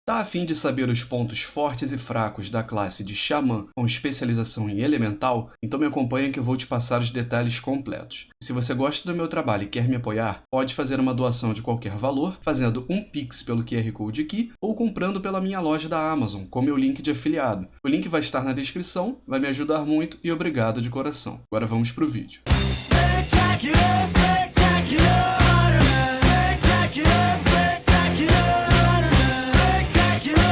Tá a fim de saber os pontos fortes e fracos da classe de Xamã com especialização em Elemental? Então me acompanha que eu vou te passar os detalhes completos. E se você gosta do meu trabalho e quer me apoiar, pode fazer uma doação de qualquer valor, fazendo um Pix pelo QR Code aqui ou comprando pela minha loja da Amazon, com meu link de afiliado. O link vai estar na descrição, vai me ajudar muito e obrigado de coração. Agora vamos pro vídeo. Spectacular, spectacular, Spider-Man. Spectacular, spectacular, Spider-Man. Spectacular.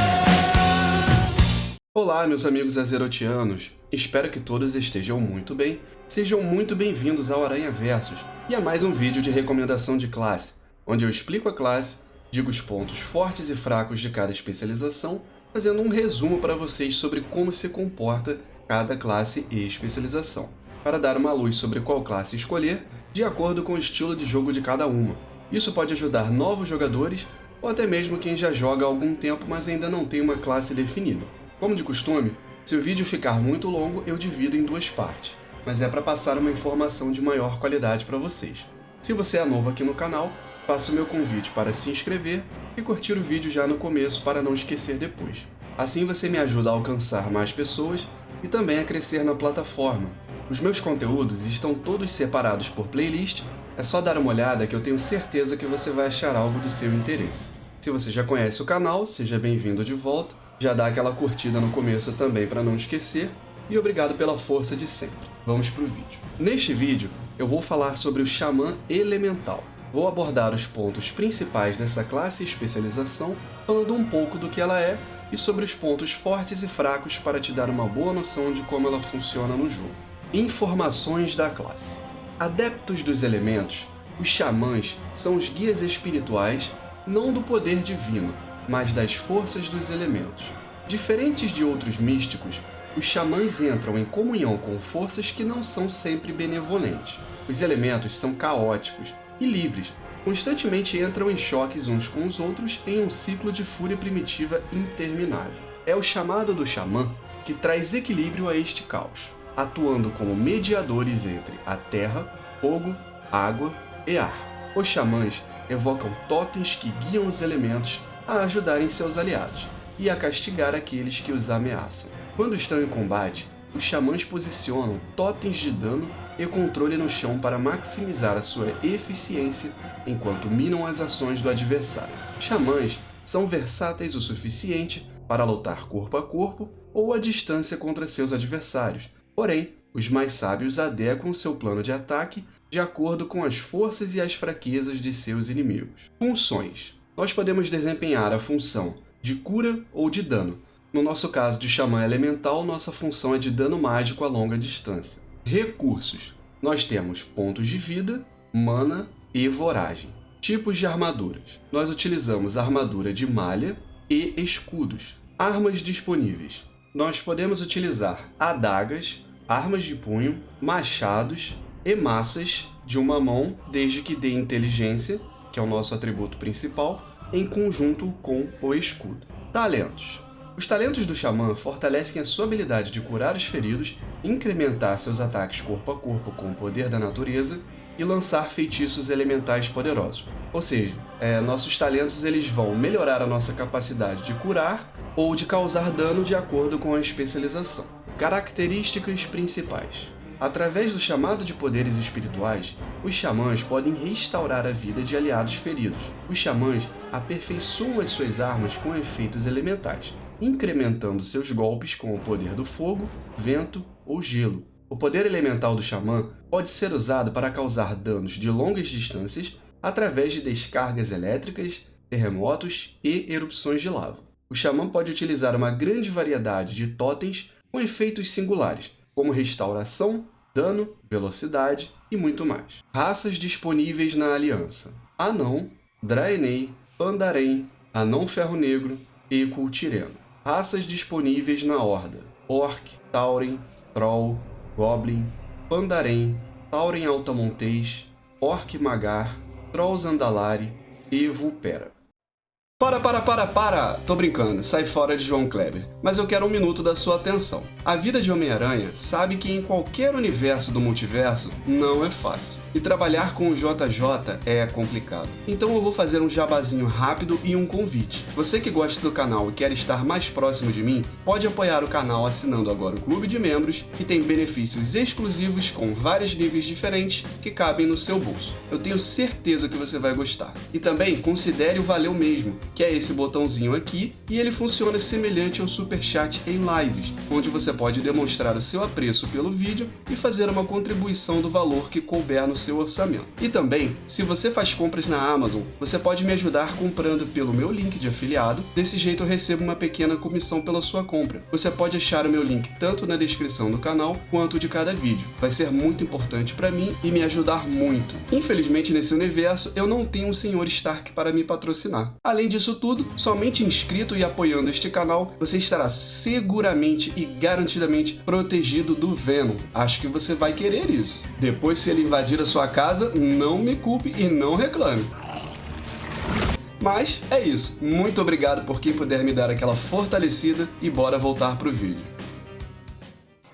Olá, meus amigos azerotianos. Espero que todos estejam muito bem. Sejam muito bem-vindos ao Aranha Versus e a mais um vídeo de recomendação de classe, onde eu explico a classe, digo os pontos fortes e fracos de cada especialização, fazendo um resumo para vocês sobre como se comporta cada classe e especialização, para dar uma luz sobre qual classe escolher, de acordo com o estilo de jogo de cada uma. Isso pode ajudar novos jogadores, ou até mesmo quem já joga há algum tempo, mas ainda não tem uma classe definida. Como de costume, se o vídeo ficar muito longo, eu divido em duas partes, mas é para passar uma informação de maior qualidade para vocês. Se você é novo aqui no canal, faço o meu convite para se inscrever e curtir o vídeo já no começo para não esquecer depois. Assim você me ajuda a alcançar mais pessoas e também a crescer na plataforma. Os meus conteúdos estão todos separados por playlist, é só dar uma olhada que eu tenho certeza que você vai achar algo do seu interesse. Se você já conhece o canal, seja bem-vindo de volta, já dá aquela curtida no começo também para não esquecer, e obrigado pela força de sempre. Vamos pro vídeo. Neste vídeo, eu vou falar sobre o Xamã Elemental. Vou abordar os pontos principais dessa classe e especialização, falando um pouco do que ela é e sobre os pontos fortes e fracos para te dar uma boa noção de como ela funciona no jogo. Informações da classe. Adeptos dos elementos, os xamãs são os guias espirituais, não do poder divino, mas das forças dos elementos. Diferentes de outros místicos, os xamãs entram em comunhão com forças que não são sempre benevolentes. Os elementos são caóticos e livres, constantemente entram em choques uns com os outros em um ciclo de fúria primitiva interminável. É o chamado do xamã que traz equilíbrio a este caos, atuando como mediadores entre a terra, fogo, água e ar. Os xamãs evocam totens que guiam os elementos a ajudarem seus aliados e a castigar aqueles que os ameaçam. Quando estão em combate, os xamãs posicionam totens de dano e controle no chão para maximizar a sua eficiência enquanto minam as ações do adversário. Xamãs são versáteis o suficiente para lutar corpo a corpo ou à distância contra seus adversários. Porém, os mais sábios adequam seu plano de ataque de acordo com as forças e as fraquezas de seus inimigos. Funções. Nós podemos desempenhar a função de cura ou de dano. No nosso caso de Xamã Elemental, nossa função é de dano mágico a longa distância. Recursos. Nós temos pontos de vida, mana e voragem. Tipos de armaduras. Nós utilizamos armadura de malha e escudos. Armas disponíveis. Nós podemos utilizar adagas, armas de punho, machados e maças de uma mão, desde que dê inteligência, que é o nosso atributo principal, em conjunto com o escudo. Talentos. Os talentos do Xamã fortalecem a sua habilidade de curar os feridos, incrementar seus ataques corpo a corpo com o poder da natureza e lançar feitiços elementais poderosos. Ou seja, nossos talentos eles vão melhorar a nossa capacidade de curar ou de causar dano de acordo com a especialização. Características principais. Através do chamado de poderes espirituais, os xamãs podem restaurar a vida de aliados feridos. Os xamãs aperfeiçoam as suas armas com efeitos elementais, incrementando seus golpes com o poder do fogo, vento ou gelo. O poder elemental do xamã pode ser usado para causar danos de longas distâncias através de descargas elétricas, terremotos e erupções de lava. O xamã pode utilizar uma grande variedade de totens com efeitos singulares, como restauração, dano, velocidade e muito mais. Raças disponíveis na Aliança: Anão, Draenei, Pandaren, Anão Ferro Negro e Cultireno. Raças disponíveis na Horda: Orc, Tauren, Troll, Goblin, Pandaren, Tauren Altamontês, Orc Magar, Troll Zandalari e Vulpera. Para! Tô brincando, sai fora de João Kleber. Mas eu quero um minuto da sua atenção. A vida de Homem-Aranha sabe que em qualquer universo do multiverso não é fácil. E trabalhar com o JJ é complicado. Então eu vou fazer um jabazinho rápido e um convite. Você que gosta do canal e quer estar mais próximo de mim, pode apoiar o canal assinando agora o Clube de Membros, que tem benefícios exclusivos com vários níveis diferentes que cabem no seu bolso. Eu tenho certeza que você vai gostar. E também considere o Valeu Mesmo, que é esse botãozinho aqui, e ele funciona semelhante ao Superchat em lives, onde você pode demonstrar o seu apreço pelo vídeo e fazer uma contribuição do valor que couber no seu orçamento. E também, se você faz compras na Amazon, você pode me ajudar comprando pelo meu link de afiliado, desse jeito eu recebo uma pequena comissão pela sua compra. Você pode achar o meu link tanto na descrição do canal, quanto de cada vídeo. Vai ser muito importante para mim e me ajudar muito. Infelizmente, nesse universo, eu não tenho um Sr. Stark para me patrocinar. Além disso tudo, somente inscrito e apoiando este canal, você estará seguramente e garantidamente protegido do Venom. Acho que você vai querer isso. Depois, se ele invadir a sua casa, não me culpe e não reclame. Mas é isso. Muito obrigado por quem puder me dar aquela fortalecida e bora voltar pro vídeo.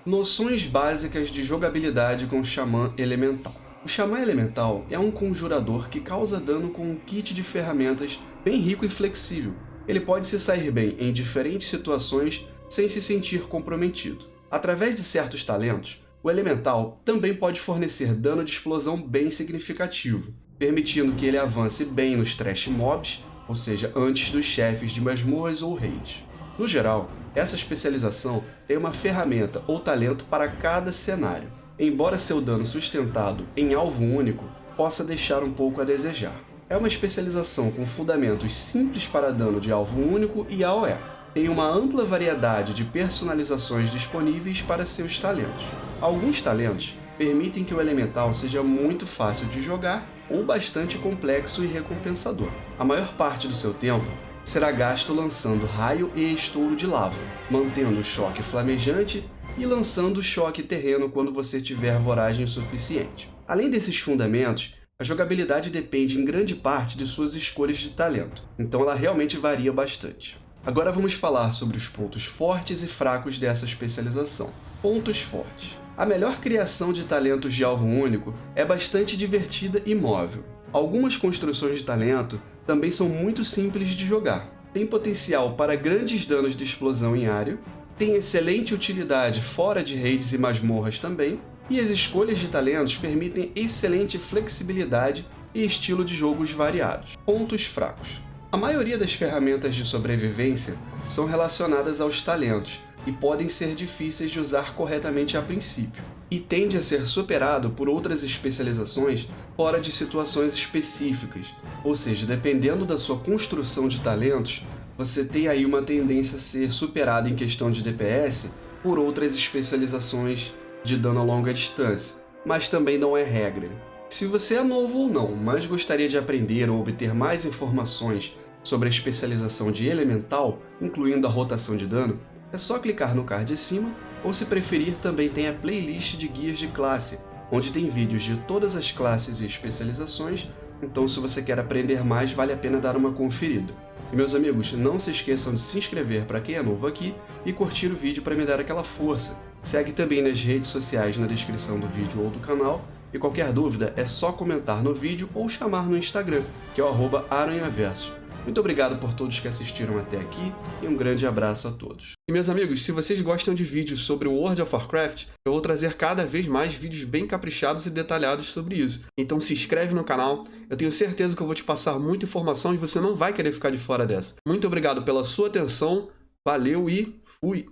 Noções básicas de jogabilidade com o Xamã Elemental. O Xamã Elemental é um conjurador que causa dano com um kit de ferramentas bem rico e flexível. Ele pode se sair bem em diferentes situações sem se sentir comprometido. Através de certos talentos, o Elemental também pode fornecer dano de explosão bem significativo, permitindo que ele avance bem nos trash mobs, ou seja, antes dos chefes de masmorras ou raids. No geral, essa especialização tem uma ferramenta ou talento para cada cenário, embora seu dano sustentado em alvo único possa deixar um pouco a desejar. É uma especialização com fundamentos simples para dano de alvo único e AoE. Tem uma ampla variedade de personalizações disponíveis para seus talentos. Alguns talentos permitem que o Elemental seja muito fácil de jogar ou bastante complexo e recompensador. A maior parte do seu tempo será gasto lançando raio e estouro de lava, mantendo o choque flamejante e lançando o choque terreno quando você tiver voragem suficiente. Além desses fundamentos, a jogabilidade depende em grande parte de suas escolhas de talento, então ela realmente varia bastante. Agora vamos falar sobre os pontos fortes e fracos dessa especialização. Pontos fortes. A melhor criação de talentos de alvo único é bastante divertida e móvel. Algumas construções de talento também são muito simples de jogar. Tem potencial para grandes danos de explosão em área, tem excelente utilidade fora de raids e masmorras também, e as escolhas de talentos permitem excelente flexibilidade e estilo de jogos variados. Pontos fracos. A maioria das ferramentas de sobrevivência são relacionadas aos talentos e podem ser difíceis de usar corretamente a princípio, e tende a ser superado por outras especializações fora de situações específicas, ou seja, dependendo da sua construção de talentos, você tem aí uma tendência a ser superado em questão de DPS por outras especializações de dano a longa distância, mas também não é regra. Se você é novo ou não, mas gostaria de aprender ou obter mais informações sobre a especialização de Elemental, incluindo a rotação de dano, é só clicar no card acima, ou se preferir também tem a playlist de guias de classe, onde tem vídeos de todas as classes e especializações, então se você quer aprender mais, vale a pena dar uma conferida. E meus amigos, não se esqueçam de se inscrever para quem é novo aqui e curtir o vídeo para me dar aquela força. Segue também nas redes sociais na descrição do vídeo ou do canal, e qualquer dúvida é só comentar no vídeo ou chamar no Instagram, que é o @aranhaverso. Muito obrigado por todos que assistiram até aqui e um grande abraço a todos. E meus amigos, se vocês gostam de vídeos sobre o World of Warcraft, eu vou trazer cada vez mais vídeos bem caprichados e detalhados sobre isso. Então se inscreve no canal, eu tenho certeza que eu vou te passar muita informação e você não vai querer ficar de fora dessa. Muito obrigado pela sua atenção, valeu e fui!